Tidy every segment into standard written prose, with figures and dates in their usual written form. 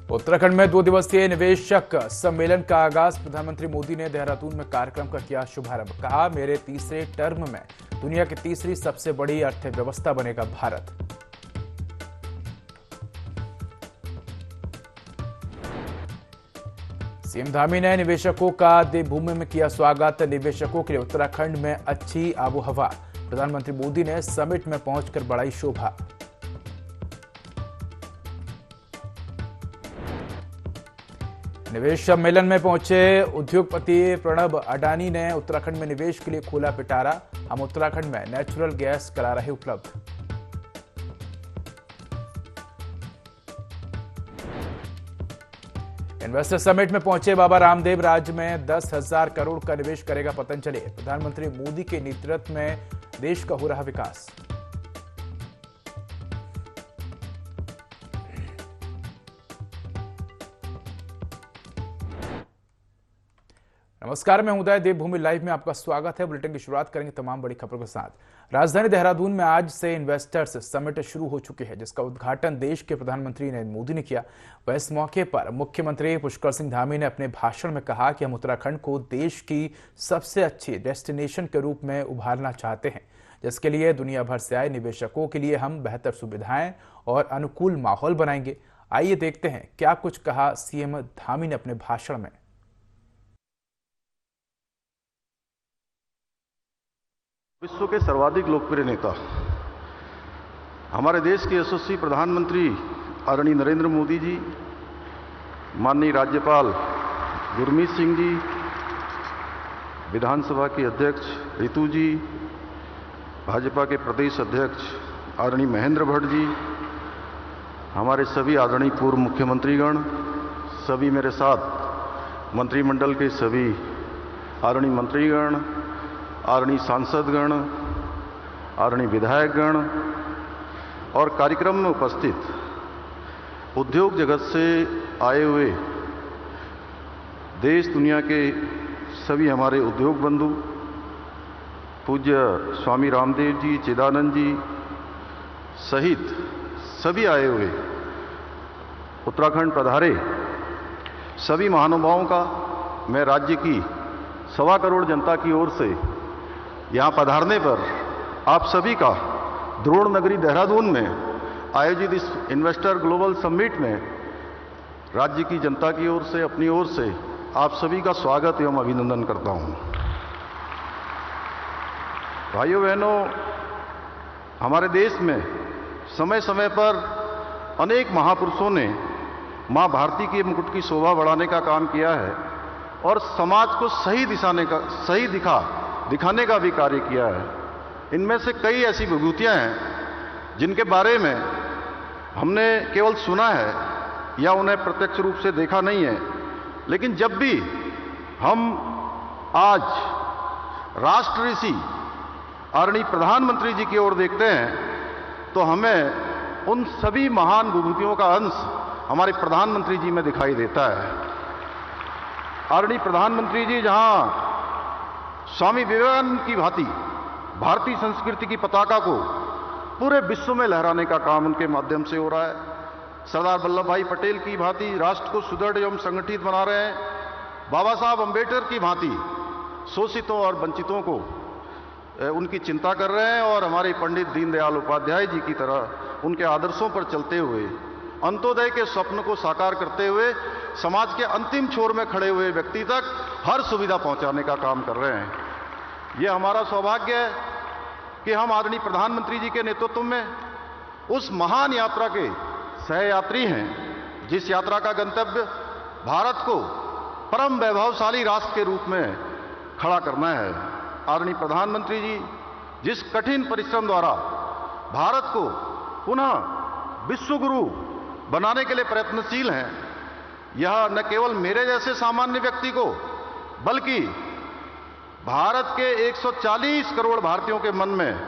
उत्तराखंड में 2 दिवसीय निवेशक सम्मेलन का आगाज। प्रधानमंत्री मोदी ने देहरादून में कार्यक्रम का किया शुभारंभ। कहा, मेरे तीसरे टर्म में दुनिया की तीसरी सबसे बड़ी अर्थव्यवस्था बनेगा भारत। सीएम धामी ने निवेशकों का देवभूमि में किया स्वागत। निवेशकों के लिए उत्तराखंड में अच्छी आबोहवा। प्रधानमंत्री मोदी ने समिट में पहुंचकर बढ़ाई शोभा। निवेश सम्मेलन में पहुंचे उद्योगपति प्रणब अडानी ने उत्तराखंड में निवेश के लिए खोला पिटारा। हम उत्तराखंड में नेचुरल गैस करा रहे उपलब्ध। इन्वेस्टर समिट में पहुंचे बाबा रामदेव। राज्य में 10,000 करोड़ का निवेश करेगा पतंजलि। प्रधानमंत्री मोदी के नेतृत्व में देश का हो रहा विकास। नमस्कार, मैं उदय। देवभूमि लाइव में आपका स्वागत है। बुलेटिन की शुरुआत करेंगे तमाम बड़ी खबरों के साथ। राजधानी देहरादून में आज से इन्वेस्टर्स समिट शुरू हो चुके हैं, जिसका उद्घाटन देश के प्रधानमंत्री नरेंद्र मोदी ने किया। वह इस मौके पर मुख्यमंत्री पुष्कर सिंह धामी ने अपने भाषण में कहा कि हम उत्तराखंड को देश की सबसे अच्छी डेस्टिनेशन के रूप में उभारना चाहते हैं, जिसके लिए दुनिया भर से आए निवेशकों के लिए हम बेहतर सुविधाएं और अनुकूल माहौल बनाएंगे। आइए देखते हैं क्या कुछ कहा सीएम धामी ने अपने भाषण में। विश्व के सर्वाधिक लोकप्रिय नेता, हमारे देश के यशस्वी प्रधानमंत्री आदरणीय नरेंद्र मोदी जी, माननीय राज्यपाल गुरमीत सिंह जी, विधानसभा के अध्यक्ष रितु जी, भाजपा के प्रदेश अध्यक्ष आदरणीय महेंद्र भट्ट जी, हमारे सभी आदरणीय पूर्व मुख्यमंत्रीगण, सभी मेरे साथ मंत्रिमंडल के सभी आदरणीय मंत्रीगण, आदरणीय सांसदगण, आदरणीय विधायकगण और कार्यक्रम में उपस्थित उद्योग जगत से आए हुए देश दुनिया के सभी हमारे उद्योग बंधु, पूज्य स्वामी रामदेव जी, चिदानंद जी सहित सभी आए हुए उत्तराखंड पधारे सभी महानुभावों का मैं राज्य की 1.25 करोड़ जनता की ओर से यहाँ पधारने पर आप सभी का द्रोण नगरी देहरादून में आयोजित इस इन्वेस्टर ग्लोबल समिट में राज्य की जनता की ओर से, अपनी ओर से आप सभी का स्वागत एवं अभिनंदन करता हूँ। भाइयों बहनों, हमारे देश में समय समय पर अनेक महापुरुषों ने माँ भारती के मुकुट की शोभा बढ़ाने का काम किया है और समाज को सही दिखाने का भी कार्य किया है। इनमें से कई ऐसी विभूतियां हैं जिनके बारे में हमने केवल सुना है या उन्हें प्रत्यक्ष रूप से देखा नहीं है, लेकिन जब भी हम आज राष्ट्र ऋषि आदरणीय प्रधानमंत्री जी की ओर देखते हैं तो हमें उन सभी महान विभूतियों का अंश हमारे प्रधानमंत्री जी में दिखाई देता है। आदरणीय प्रधानमंत्री जी जहां स्वामी विवेकानंद की भांति भारतीय संस्कृति की पताका को पूरे विश्व में लहराने का काम उनके माध्यम से हो रहा है। सरदार वल्लभ भाई पटेल की भांति राष्ट्र को सुदृढ़ एवं संगठित बना रहे हैं। बाबा साहब अम्बेडकर की भांति शोषितों और वंचितों को उनकी चिंता कर रहे हैं और हमारे पंडित दीनदयाल उपाध्याय जी की तरह उनके आदर्शों पर चलते हुए अंत्योदय के स्वप्न को साकार करते हुए समाज के अंतिम छोर में खड़े हुए व्यक्ति तक हर सुविधा पहुंचाने का काम कर रहे हैं। यह हमारा सौभाग्य है कि हम आदरणीय प्रधानमंत्री जी के नेतृत्व में उस महान यात्रा के सहयात्री हैं, जिस यात्रा का गंतव्य भारत को परम वैभवशाली राष्ट्र के रूप में खड़ा करना है। आदरणीय प्रधानमंत्री जी जिस कठिन परिश्रम द्वारा भारत को पुनः विश्व गुरु बनाने के लिए प्रयत्नशील हैं, यह न केवल मेरे जैसे सामान्य व्यक्ति को बल्कि भारत के 140 करोड़ भारतीयों के मन में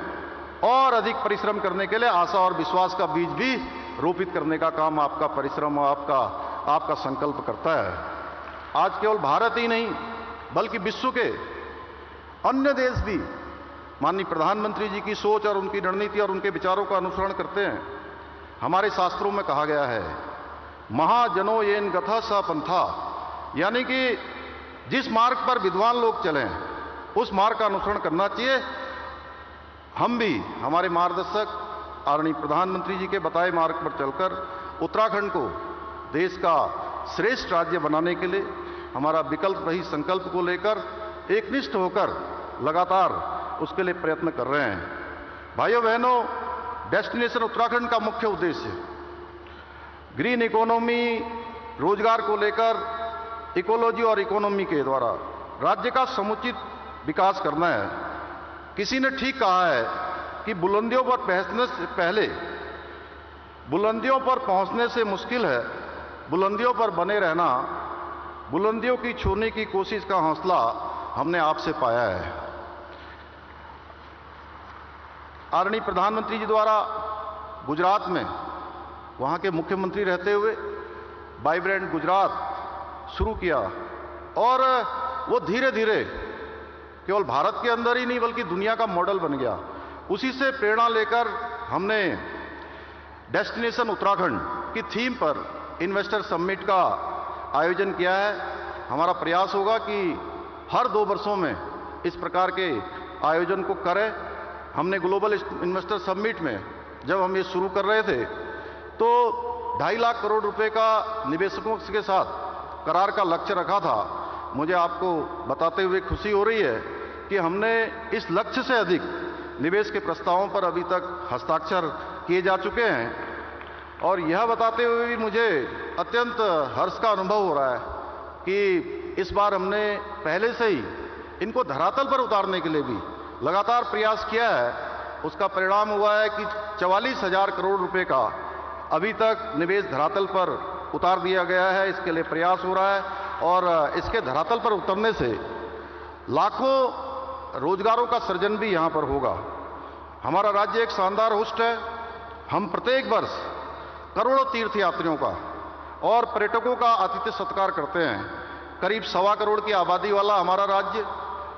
और अधिक परिश्रम करने के लिए आशा और विश्वास का बीज भी रोपित करने का काम आपका परिश्रम और आपका संकल्प करता है। आज केवल भारत ही नहीं बल्कि विश्व के अन्य देश भी माननीय प्रधानमंत्री जी की सोच और उनकी रणनीति और उनके विचारों का अनुसरण करते हैं। हमारे शास्त्रों में कहा गया है महाजनो येन गथा स पंथा, यानी कि जिस मार्ग पर विद्वान लोग चलें उस मार्ग का अनुसरण करना चाहिए। हम भी हमारे मार्गदर्शक आदरणीय प्रधानमंत्री जी के बताए मार्ग पर चलकर उत्तराखंड को देश का श्रेष्ठ राज्य बनाने के लिए हमारा विकल्प रहित संकल्प को लेकर एकनिष्ठ होकर लगातार उसके लिए प्रयत्न कर रहे हैं। भाइयों बहनों, डेस्टिनेशन उत्तराखंड का मुख्य उद्देश्य ग्रीन इकोनॉमी, रोजगार को लेकर इकोलॉजी और इकोनॉमी के द्वारा राज्य का समुचित विकास करना है। किसी ने ठीक कहा है कि बुलंदियों पर पहुंचने से पहले, बुलंदियों पर पहुंचने से मुश्किल है बुलंदियों पर बने रहना। बुलंदियों की छूने की कोशिश का हौसला हमने आपसे पाया है। आदरणीय प्रधानमंत्री जी द्वारा गुजरात में वहां के मुख्यमंत्री रहते हुए वाइब्रेंट गुजरात शुरू किया और वो धीरे धीरे केवल भारत के अंदर ही नहीं बल्कि दुनिया का मॉडल बन गया। उसी से प्रेरणा लेकर हमने डेस्टिनेशन उत्तराखंड की थीम पर इन्वेस्टर समिट का आयोजन किया है। हमारा प्रयास होगा कि हर 2 वर्षों में इस प्रकार के आयोजन को करें। हमने ग्लोबल इन्वेस्टर समिट में जब हम ये शुरू कर रहे थे तो 2.5 लाख करोड़ रुपए का निवेशकों के साथ करार का लक्ष्य रखा था। मुझे आपको बताते हुए खुशी हो रही है कि हमने इस लक्ष्य से अधिक निवेश के प्रस्तावों पर अभी तक हस्ताक्षर किए जा चुके हैं। और यह बताते हुए भी मुझे अत्यंत हर्ष का अनुभव हो रहा है कि इस बार हमने पहले से ही इनको धरातल पर उतारने के लिए भी लगातार प्रयास किया है। उसका परिणाम हुआ है कि 44,000 करोड़ रुपए का अभी तक निवेश धरातल पर उतार दिया गया है। इसके लिए प्रयास हो रहा है और इसके धरातल पर उतरने से लाखों रोजगारों का सृजन भी यहां पर होगा। हमारा राज्य एक शानदार होस्ट है। हम प्रत्येक वर्ष करोड़ों तीर्थयात्रियों का और पर्यटकों का आतिथ्य सत्कार करते हैं। करीब 1.25 करोड़ की आबादी वाला हमारा राज्य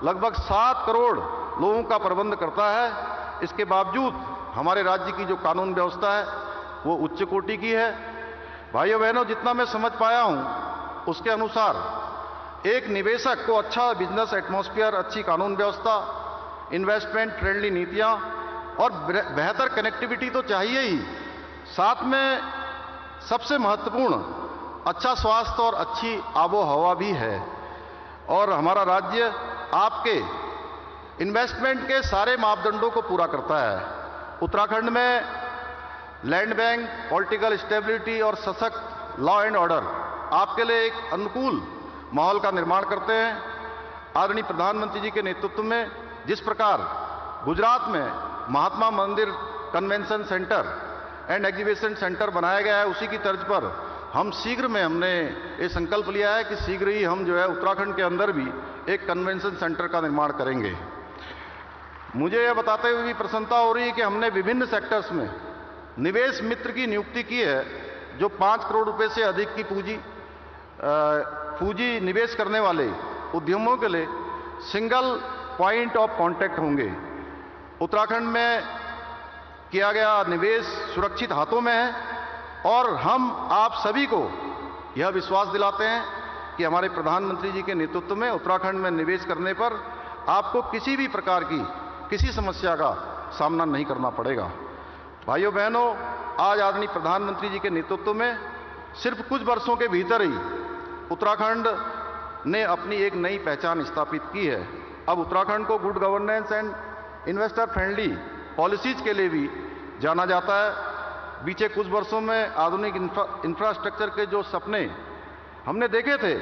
लगभग 7 करोड़ लोगों का प्रबंध करता है। इसके बावजूद हमारे राज्य की जो कानून व्यवस्था है वो उच्च कोटि की है। भाइयों बहनों, जितना मैं समझ पाया हूं उसके अनुसार एक निवेशक को अच्छा बिजनेस एटमॉस्फेयर, अच्छी कानून व्यवस्था, इन्वेस्टमेंट फ्रेंडली नीतियां और बेहतर कनेक्टिविटी तो चाहिए ही, साथ में सबसे महत्वपूर्ण अच्छा स्वास्थ्य और अच्छी आबो हवा भी है। और हमारा राज्य आपके इन्वेस्टमेंट के सारे मापदंडों को पूरा करता है। उत्तराखंड में लैंड बैंक, पॉलिटिकल स्टेबिलिटी और सशक्त लॉ एंड ऑर्डर आपके लिए एक अनुकूल माहौल का निर्माण करते हैं। आदरणीय प्रधानमंत्री जी के नेतृत्व में जिस प्रकार गुजरात में महात्मा मंदिर convention centre and exhibition centre बनाया गया है, उसी की तर्ज पर हम शीघ्र में हमने ये संकल्प लिया है कि शीघ्र ही हम जो है उत्तराखंड के अंदर भी एक कन्वेंशन सेंटर का निर्माण करेंगे। मुझे यह बताते हुए भी प्रसन्नता हो रही है कि हमने विभिन्न सेक्टर्स में निवेश मित्र की नियुक्ति की है जो 5 करोड़ रुपए से अधिक की पूंजी निवेश करने वाले उद्यमों के लिए सिंगल पॉइंट ऑफ कांटेक्ट होंगे। उत्तराखंड में किया गया निवेश सुरक्षित हाथों में है और हम आप सभी को यह विश्वास दिलाते हैं कि हमारे प्रधानमंत्री जी के नेतृत्व में उत्तराखंड में निवेश करने पर आपको किसी भी प्रकार की किसी समस्या का सामना नहीं करना पड़ेगा। भाइयों बहनों, आज आदरणीय प्रधानमंत्री जी के नेतृत्व में सिर्फ कुछ वर्षों के भीतर ही उत्तराखंड ने अपनी एक नई पहचान स्थापित की है। अब उत्तराखंड को good governance and investor friendly policies के लिए भी जाना जाता है। बीते कुछ वर्षों में आधुनिक इंफ्रास्ट्रक्चर के जो सपने हमने देखे थे,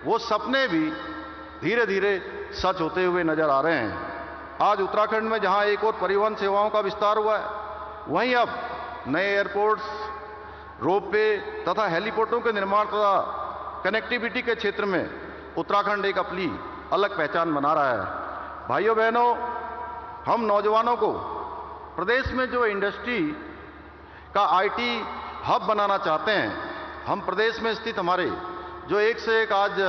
वो सपने भी धीरे धीरे सच होते हुए नजर आ रहे हैं। आज उत्तराखंड में जहां एक और परिवहन सेवाओं का विस्तार हुआ है, वहीं अब नए एयरपोर्ट्स, रोपवे तथा हेलीपोर्टों के निर्माण तथा कनेक्टिविटी के क्षेत्र में उत्तराखंड एक अपनी अलग पहचान बना रहा है। भाइयों बहनों, हम नौजवानों को प्रदेश में जो इंडस्ट्री का आईटी हब बनाना चाहते हैं, हम प्रदेश में स्थित हमारे जो एक से एक आज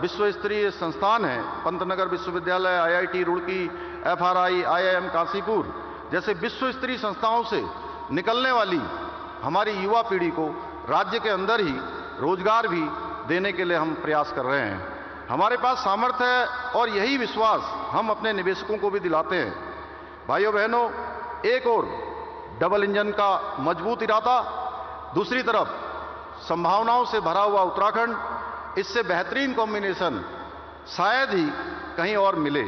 विश्व स्तरीय संस्थान हैं, पंतनगर विश्वविद्यालय, IIT Roorkee, FRI, IIM Kashipur जैसे विश्व स्तरीय संस्थाओं से निकलने वाली हमारी युवा पीढ़ी को राज्य के अंदर ही रोजगार भी देने के लिए हम प्रयास कर रहे हैं। हमारे पास सामर्थ्य है और यही विश्वास हम अपने निवेशकों को भी दिलाते हैं। भाइयों बहनों, एक और डबल इंजन का मजबूत इरादा, दूसरी तरफ संभावनाओं से भरा हुआ उत्तराखंड, इससे बेहतरीन कॉम्बिनेशन शायद ही कहीं और मिले।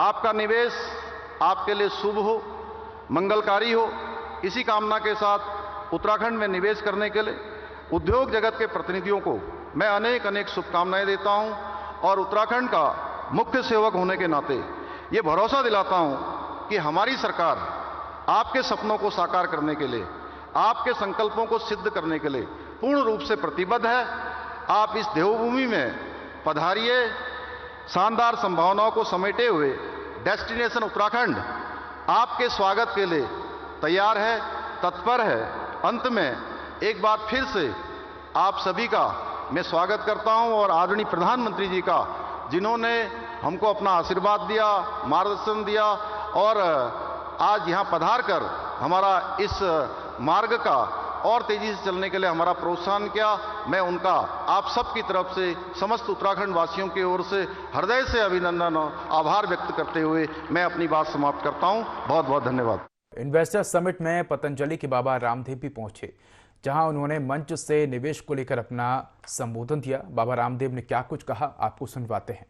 आपका निवेश आपके लिए शुभ हो, मंगलकारी हो, इसी कामना के साथ उत्तराखंड में निवेश करने के लिए उद्योग जगत के प्रतिनिधियों को मैं अनेक अनेक शुभकामनाएं देता हूं और उत्तराखंड का मुख्य सेवक होने के नाते ये भरोसा दिलाता हूं कि हमारी सरकार आपके सपनों को साकार करने के लिए, आपके संकल्पों को सिद्ध करने के लिए पूर्ण रूप से प्रतिबद्ध है। आप इस देवभूमि में पधारिए। शानदार संभावनाओं को समेटे हुए डेस्टिनेशन उत्तराखंड आपके स्वागत के लिए तैयार है, तत्पर है। अंत में एक बार फिर से आप सभी का मैं स्वागत करता हूं और आदरणीय प्रधानमंत्री जी का, जिन्होंने हमको अपना आशीर्वाद दिया, मार्गदर्शन दिया और आज यहां पधार कर हमारा इस मार्ग का और तेजी से चलने के लिए हमारा प्रोत्साहन किया। मैं उनका आप सबकी तरफ से समस्त उत्तराखंड वासियों की ओर से हृदय से अभिनंदन और आभार व्यक्त करते हुए मैं अपनी बात समाप्त करता हूं। बहुत बहुत धन्यवाद। इन्वेस्टर समिट में पतंजलि के बाबा रामदेव भी पहुंचे, जहां उन्होंने मंच से निवेश को लेकर अपना संबोधन दिया। बाबा रामदेव ने क्या कुछ कहा, आपको सुनवाते हैं।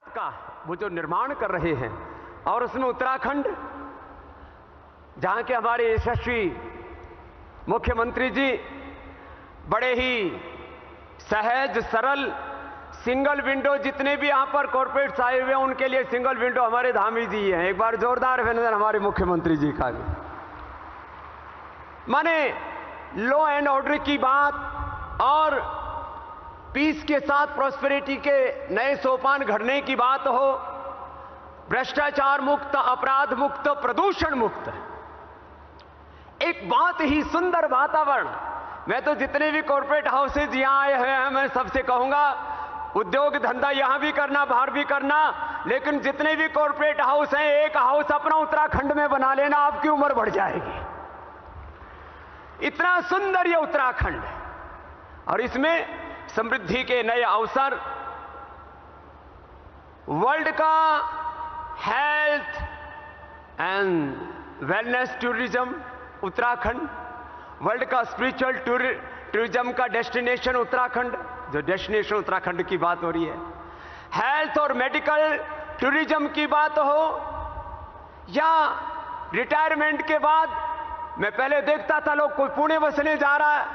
का वो जो निर्माण कर रहे हैं और उसमें उत्तराखंड, जहां के हमारे यशस्वी मुख्यमंत्री जी बड़े ही सहज सरल सिंगल विंडो, जितने भी यहां पर कॉर्पोरेट्स आए हुए हैं उनके लिए सिंगल विंडो हमारे धामी जी हैं। एक बार जोरदार अभिनंदन हमारे मुख्यमंत्री जी का भी। माने लॉ एंड ऑर्डर की बात और पीस के साथ प्रॉस्पेरिटी के नए सोपान घड़ने की बात हो, भ्रष्टाचार मुक्त, अपराध मुक्त, प्रदूषण मुक्त, एक बहुत ही सुंदर वातावरण। मैं तो जितने भी कॉर्पोरेट हाउसेज यहां आए हुए हैं, मैं सबसे कहूंगा उद्योग धंधा यहां भी करना, बाहर भी करना, लेकिन जितने भी कॉर्पोरेट हाउस हैं, एक हाउस अपना उत्तराखंड में बना लेना, आपकी उम्र बढ़ जाएगी। इतना सुंदर ये उत्तराखंड है और इसमें समृद्धि के नए अवसर, वर्ल्ड का health and wellness tourism Uttarakhand, world का स्पिरिचुअल टूरिज्म का डेस्टिनेशन उत्तराखंड, जो डेस्टिनेशन उत्तराखंड की बात हो रही है, हेल्थ और मेडिकल टूरिज्म की बात हो या रिटायरमेंट के बाद, मैं पहले देखता था लोग कोई पुणे बसने जा रहा है,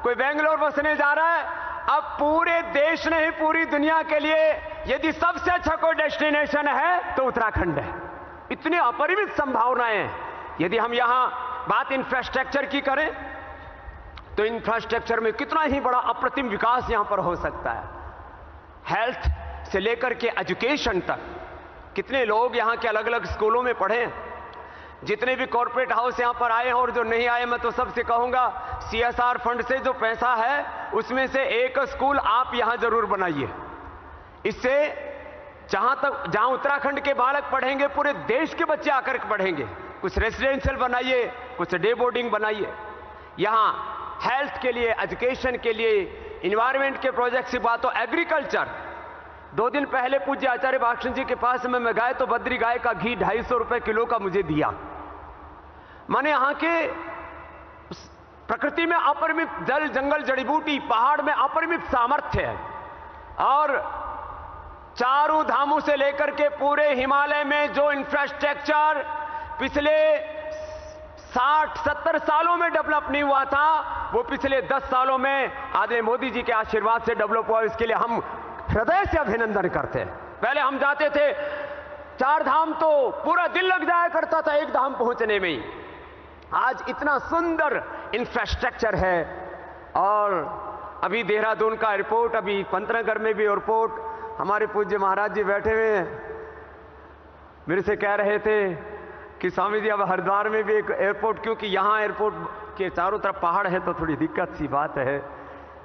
कोई बेंगलोर बसने जा रहा है। अब पूरे देश नहीं, पूरी दुनिया के लिए यदि सबसे अच्छा कोई डेस्टिनेशन है तो उत्तराखंड है। इतनी अपरिमित संभावनाएं हैं। यदि हम यहां बात इंफ्रास्ट्रक्चर की करें तो इंफ्रास्ट्रक्चर में कितना ही बड़ा अप्रतिम विकास यहां पर हो सकता है। हेल्थ से लेकर के एजुकेशन तक, कितने लोग यहां के अलग अलग स्कूलों में पढ़े। जितने भी कॉर्पोरेट हाउस यहां पर आए हैं और जो नहीं आए, मैं तो सबसे कहूंगा CSR फंड से जो पैसा है उसमें से एक स्कूल आप यहां जरूर बनाइए। इससे जहां उत्तराखंड के बालक पढ़ेंगे, पूरे देश के बच्चे आकर के पढ़ेंगे। कुछ रेसिडेंशियल बनाइए, कुछ डे बोर्डिंग बनाइए। यहां हेल्थ के लिए, एजुकेशन के लिए, इन्वायरमेंट के प्रोजेक्ट की बात हो, एग्रीकल्चर। 2 दिन पहले पूज्य आचार्य भाषण जी के पास में मैं गए तो बद्री गाय का घी 250 रुपए किलो का मुझे दिया। माने यहां के प्रकृति में अपरिमित जल, जंगल, जड़ी बूटी, पहाड़ में अपरिमित सामर्थ्य है और चारों धामों से लेकर के पूरे हिमालय में जो इंफ्रास्ट्रक्चर पिछले 60-70 सालों में डेवलप नहीं हुआ था, वो पिछले 10 सालों में आदरणीय मोदी जी के आशीर्वाद से डेवलप हुआ। इसके लिए हम हृदय से अभिनंदन करते हैं। पहले हम जाते थे 4 धाम तो पूरा दिन लग जाया करता था एक धाम पहुंचने में ही। आज इतना सुंदर इंफ्रास्ट्रक्चर है और अभी देहरादून का एयरपोर्ट, अभी पंतनगर में भी एयरपोर्ट, हमारे पूज्य महाराज जी बैठे हुए हैं, मेरे से कह रहे थे कि स्वामी जी अब हरिद्वार में भी एक एयरपोर्ट, क्योंकि यहाँ एयरपोर्ट के चारों तरफ पहाड़ है तो थोड़ी दिक्कत सी बात है।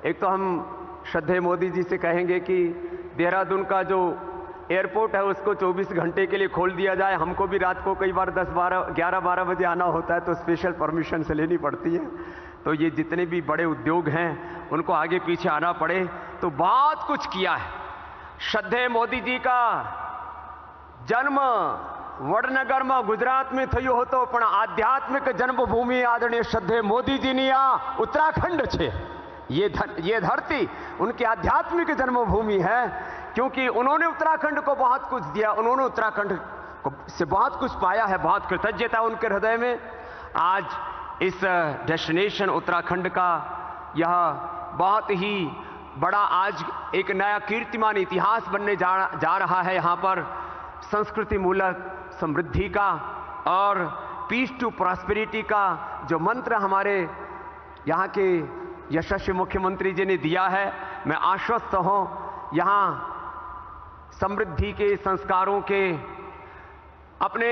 एक तो हम श्रद्धेय मोदी जी से कहेंगे कि देहरादून का जो एयरपोर्ट है उसको 24 घंटे के लिए खोल दिया जाए। हमको भी रात को कई बार 11-12 बजे आना होता है तो स्पेशल परमिशन से लेनी पड़ती है। तो ये जितने भी बड़े उद्योग हैं उनको आगे पीछे आना पड़े तो बहुत कुछ किया है। श्रद्धेय मोदी जी का जन्म वडनगर में गुजरात में थयो होतो पण आध्यात्मिक जन्मभूमि आदरणीय श्रद्धेय मोदी जी नी आ उत्तराखंड छे। ये धरती उनकी आध्यात्मिक जन्मभूमि है क्योंकि उन्होंने उत्तराखंड को बहुत कुछ दिया, उन्होंने उत्तराखंड से बहुत कुछ पाया है, बहुत कृतज्ञता उनके हृदय में। आज इस डेस्टिनेशन उत्तराखंड का यह बहुत ही बड़ा आज एक नया कीर्तिमान इतिहास बनने जा रहा है। यहाँ पर संस्कृति मूलक समृद्धि का और पीस टू प्रॉस्पेरिटी का जो मंत्र हमारे यहाँ के यशस्वी मुख्यमंत्री जी ने दिया है, मैं आश्वस्त हूँ यहाँ समृद्धि के संस्कारों के अपने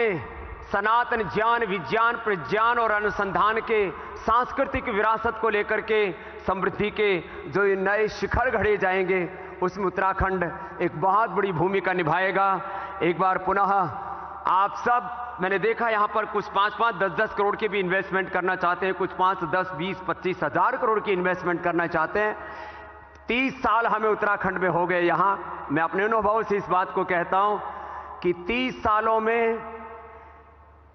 सनातन ज्ञान विज्ञान प्रज्ञान और अनुसंधान के सांस्कृतिक विरासत को लेकर के समृद्धि के जो नए शिखर गढ़े जाएंगे उसमें उत्तराखंड एक बहुत बड़ी भूमिका निभाएगा। एक बार पुनः आप सब, मैंने देखा यहाँ पर कुछ 5-5, 10-10 करोड़ की भी इन्वेस्टमेंट करना चाहते हैं, कुछ 5, 10, 20, 25 हजार करोड़ की इन्वेस्टमेंट करना चाहते हैं। 30 साल हमें उत्तराखंड में हो गए। यहाँ मैं अपने अनुभव से इस बात को कहता हूं कि 30 सालों में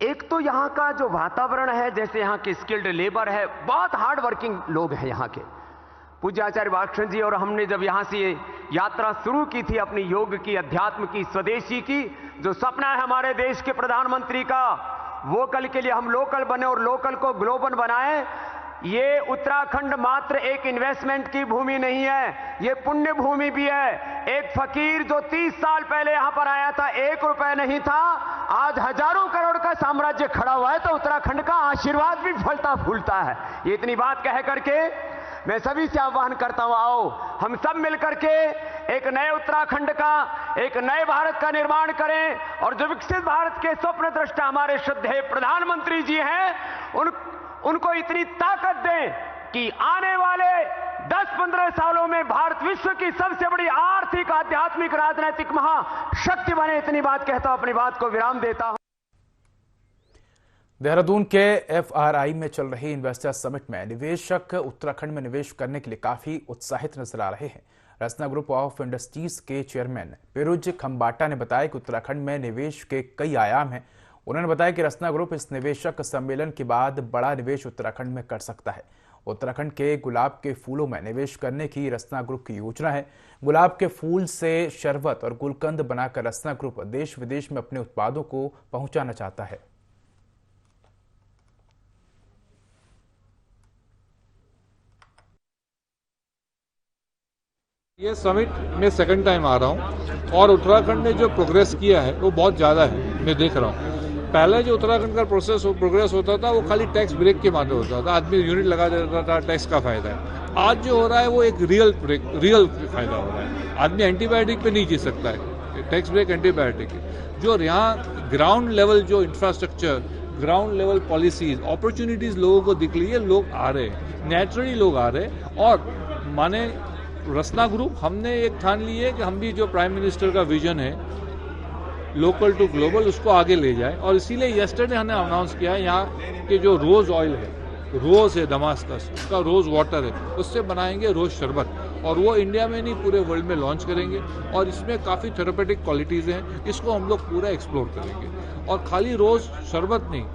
एक तो यहाँ का जो वातावरण है, जैसे यहाँ की स्किल्ड लेबर है, बहुत हार्ड वर्किंग लोग हैं यहाँ के। पूज्य आचार्य बालकृष्ण जी और हमने जब यहाँ से यात्रा शुरू की थी अपनी योग की, अध्यात्म की, स्वदेशी की, जो सपना है हमारे देश के प्रधानमंत्री का, वोकल के लिए हम लोकल बने और लोकल को ग्लोबल बनाएं। ये उत्तराखंड मात्र एक इन्वेस्टमेंट की भूमि नहीं है, ये पुण्य भूमि भी है। एक फकीर जो 30 साल पहले यहां पर आया था, 1 रुपए नहीं था, आज हजारों करोड़ का साम्राज्य खड़ा हुआ है, तो उत्तराखंड का आशीर्वाद भी फलता फूलता है। ये इतनी बात कह करके मैं सभी से आह्वान करता हूं, आओ हम सब मिलकर के एक नए उत्तराखंड का, एक नए भारत का निर्माण करें और जो विकसित भारत के स्वप्न दृष्टा हमारे श्रद्धेय प्रधानमंत्री जी हैं उनको इतनी ताकत दें कि आने वाले 10-15 सालों में भारत विश्व की सबसे बड़ी आर्थिक, आध्यात्मिक, राजनीतिक महाशक्ति बने। इतनी बात कहता हूं, अपनी बात को विराम देता हूं। देहरादून के FRI में चल रही इन्वेस्टर समिट में निवेशक उत्तराखंड में निवेश करने के लिए काफी उत्साहित नजर आ रहे हैं। रसना ग्रुप ऑफ इंडस्ट्रीज के चेयरमैन पेरुज खम्बाटा ने बताया कि उत्तराखंड में निवेश के कई आयाम हैं। उन्होंने बताया कि रसना ग्रुप इस निवेशक सम्मेलन के बाद बड़ा निवेश उत्तराखंड में कर सकता है। उत्तराखंड के गुलाब के फूलों में निवेश करने की रसना ग्रुप की योजना है। गुलाब के फूल से शरबत और गुलकंद बनाकर रसना ग्रुप देश विदेश में अपने उत्पादों को पहुंचाना चाहता है। ये समिट में सेकंड टाइम आ रहा हूँ और उत्तराखंड ने जो प्रोग्रेस किया है वो बहुत ज़्यादा है, मैं देख रहा हूँ। पहले जो उत्तराखंड का प्रोग्रेस होता था वो खाली टैक्स ब्रेक के माध्यम होता था, आदमी यूनिट लगा देता था, टैक्स का फायदा है। आज जो हो रहा है वो एक रियल फायदा हो रहा है। आदमी एंटीबायोटिक पे नहीं जी सकता है, टैक्स ब्रेक एंटीबायोटिक है। जो यहाँ ग्राउंड लेवल जो infrastructure, ground level policies, opportunities लोगों को दिख रही है, लोग आ रहे हैं, नेचुरली लोग आ रहे हैं। और माने रसना ग्रुप हमने एक ठान ली है कि हम भी जो प्राइम मिनिस्टर का विजन है लोकल टू ग्लोबल, उसको आगे ले जाए। और इसीलिए यस्टरडे हमने अनाउंस किया है यहाँ के जो रोज ऑयल है, रोज है दमास्कस, उसका रोज वाटर है, उससे बनाएंगे रोज शरबत, और वो इंडिया में नहीं पूरे वर्ल्ड में लॉन्च करेंगे। और इसमें काफ़ी थेरेपेटिक क्वालिटीज़ हैं, इसको हम लोग पूरा एक्सप्लोर करेंगे। और खाली रोज शरबत नहीं,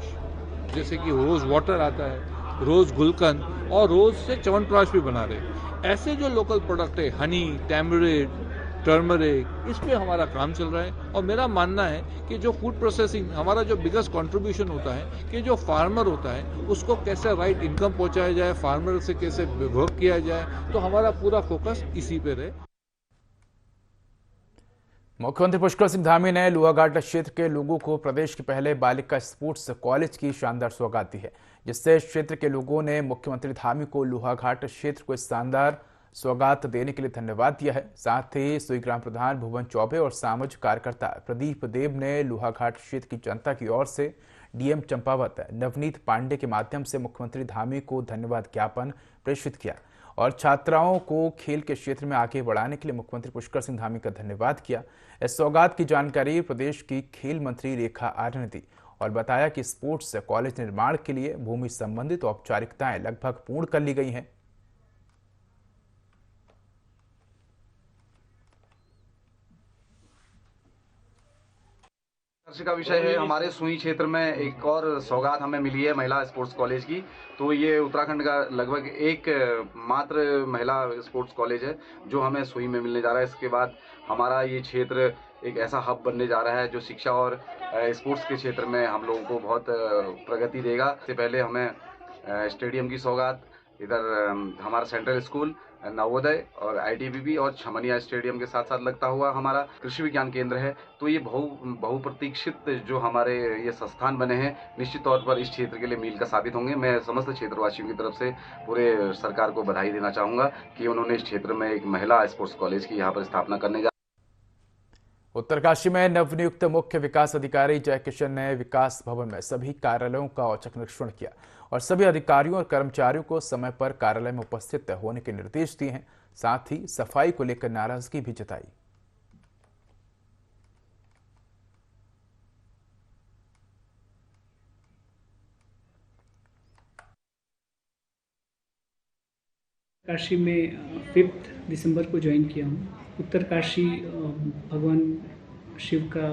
जैसे कि रोज वाटर आता है, रोज गुलकंद, और रोज से च्यवनप्राश भी बना रहे हैं। ऐसे जो लोकल प्रोडक्ट है, हनी, टैमरिंड, टर्मरिक, इस पे हमारा काम चल रहा है। और मेरा मानना है कि जो फूड प्रोसेसिंग हमारा जो बिगेस्ट कंट्रीब्यूशन होता है कि जो फार्मर होता है उसको कैसे राइट इनकम पहुंचाया जाए, फार्मर से कैसे वर्क किया जाए, तो हमारा पूरा फोकस इसी पे रहे। मुख्यमंत्री पुष्कर सिंह धामी ने लोहाघाट क्षेत्र के लोगों को प्रदेश के पहले बालिका स्पोर्ट्स कॉलेज की शानदार सौगात दी है, जिससे क्षेत्र के लोगों ने मुख्यमंत्री धामी को लोहाघाट क्षेत्र को शानदार सौगात देने के लिए धन्यवाद दिया है। साथ ही सुई ग्राम प्रधान भुवन चौबे और सामाजिक कार्यकर्ता प्रदीप देव ने लोहाघाट क्षेत्र की जनता की ओर से डीएम चंपावत नवनीत पांडे के माध्यम से मुख्यमंत्री धामी को धन्यवाद ज्ञापन प्रेषित किया। और छात्राओं को खेल के क्षेत्र में आगे बढ़ाने के लिए मुख्यमंत्री पुष्कर सिंह धामी का धन्यवाद किया। इस सौगात की जानकारी प्रदेश की खेल मंत्री रेखा आर्य ने दी और बताया कि स्पोर्ट्स कॉलेज निर्माण के लिए भूमि संबंधित औपचारिकताएं लगभग पूर्ण कर ली गई हैं। का विषय है हमारे सुई क्षेत्र में एक और सौगात हमें मिली है महिला स्पोर्ट्स कॉलेज की। तो ये उत्तराखंड का लगभग एक मात्र महिला स्पोर्ट्स कॉलेज है जो हमें सुई में मिलने जा रहा है। इसके बाद हमारा ये क्षेत्र एक ऐसा हब बनने जा रहा है जो शिक्षा और स्पोर्ट्स के क्षेत्र में हम लोगों को बहुत प्रगति देगा। इससे पहले हमें स्टेडियम की सौगात इधर हमारा सेंट्रल स्कूल, नवोदय और ITBP और छमनिया स्टेडियम के साथ साथ लगता हुआ हमारा कृषि विज्ञान केंद्र है। तो ये बहुप्रतीक्षित जो हमारे ये संस्थान बने हैं निश्चित तौर पर इस क्षेत्र के लिए मील का साबित होंगे। मैं समस्त क्षेत्रवासियों की तरफ से पूरे सरकार को बधाई देना चाहूँगा कि उन्होंने इस क्षेत्र में एक महिला स्पोर्ट्स कॉलेज की यहाँ पर स्थापना करने जा। उत्तरकाशी में नवनियुक्त मुख्य विकास अधिकारी जय किशन ने विकास भवन में सभी कार्यालयों का औचक निरीक्षण किया और सभी अधिकारियों और कर्मचारियों को समय पर कार्यालय में उपस्थित होने के निर्देश दिए हैं। साथ ही सफाई को लेकर नाराजगी भी जताई। काशी में 5 दिसंबर को ज्वाइन किया हूँ। उत्तरकाशी भगवान शिव का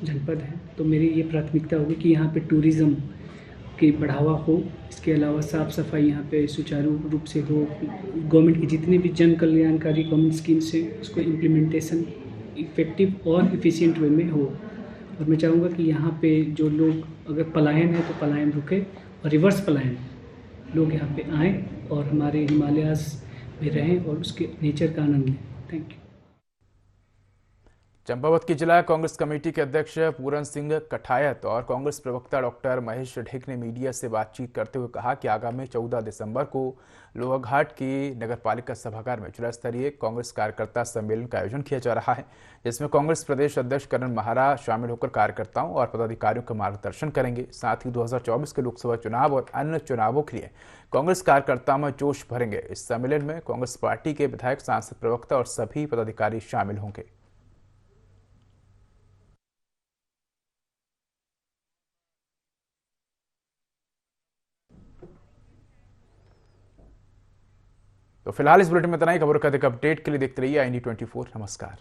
जनपद है, तो मेरी ये प्राथमिकता होगी कि यहाँ पे टूरिज़्म की बढ़ावा हो। इसके अलावा साफ़ सफाई यहाँ पे सुचारू रूप से हो। गवर्नमेंट की जितनी भी जन कल्याणकारी गवर्नमेंट स्कीम्स हैं उसको इम्प्लीमेंटेशन इफ़ेक्टिव और एफिशिएंट वे में हो। और मैं चाहूँगा कि यहाँ पे जो लोग अगर पलायन है तो पलायन रुके और रिवर्स पलायन लोग यहाँ पे आएँ और हमारे हिमालयास में रहें और उसके नेचर का आनंद लें। Thank you. चंपावत की जिला कांग्रेस कमेटी के अध्यक्ष पूरन सिंह कठायत और कांग्रेस प्रवक्ता डॉक्टर महेश ढेक ने मीडिया से बातचीत करते हुए कहा कि आगामी 14 दिसंबर को लोहाघाट की नगरपालिका सभागार में जिला स्तरीय कांग्रेस कार्यकर्ता सम्मेलन का आयोजन किया जा रहा है, जिसमें कांग्रेस प्रदेश अध्यक्ष करण महारा शामिल होकर कार्यकर्ताओं और पदाधिकारियों का मार्गदर्शन करेंगे। साथ ही 2024 के लोकसभा चुनाव और अन्य चुनावों के लिए कांग्रेस कार्यकर्ताओं में जोश भरेंगे। इस सम्मेलन में कांग्रेस पार्टी के विधायक, सांसद, प्रवक्ता और सभी पदाधिकारी शामिल होंगे। तो फिलहाल इस बुलेटिन में इतना ही। खबरों का अधिक अपडेट के लिए देखते रहिए IND24। नमस्कार।